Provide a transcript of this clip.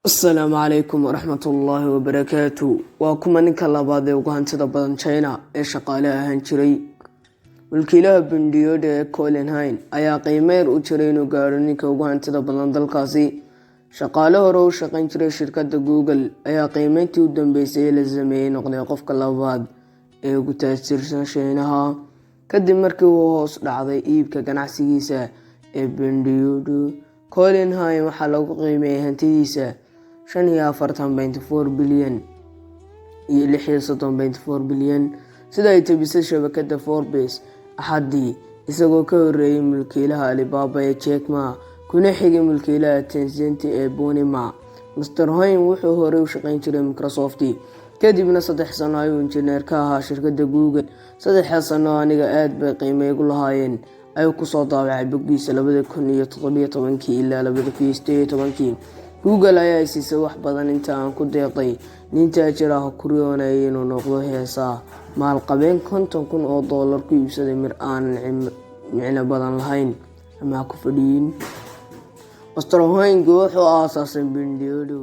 Asalaamu calaykum waraxmatullaahi wabarakaatu. Waa kuma ninka labaad ee ugu hantida badan China ee shaqaale ahaan jiray. Mulkiilaha Bendioda ee Colin Hine ayaa qiimeyn u jiray inuu gaadho ninka ugu hantida badan dalkaasi. Shaqaale hore u shaqayn jiray shirkadda Google ayaa qiimeyntii u dambeysay ee la sameeyay noqday qofka labaad ee ugu taajirsan Shiinaha kadib markii uu hoos dhacday iibka ganacsigiisa ee Bendioda. Colin Hine waxaa lagu qiimeeyay hantidiisa $45.4 bilyan iyo $36.4 bilyan sida ay tabisay shabakadda Forbes Axaddii, isagoo ka horreeyay mulkiilaha Alibaba ee Jack Ma kuna xigay mulkiilaha Tencent ee Pony Ma. Mr. Hine wuxuu horey u shaqayn jiray Microsoft kadibna 3 sano ayuu injineer ka ahaa shirkadda Google. 3 sano aniga aad bay qiime igu lahaayeen ayuu ku soo daabacay boggiisa 2017 ilaa 2018. Google ayaa siisay wax badan inta aan ku deeqay nin taajir ah ku riyoonayay inuu noqdo heesaa maalqabeen $50,000 ku iibsaday mir aan micno badan lahayn ama ku fadhiyin. Mr. Hine wuxuu aasaasay Bendioda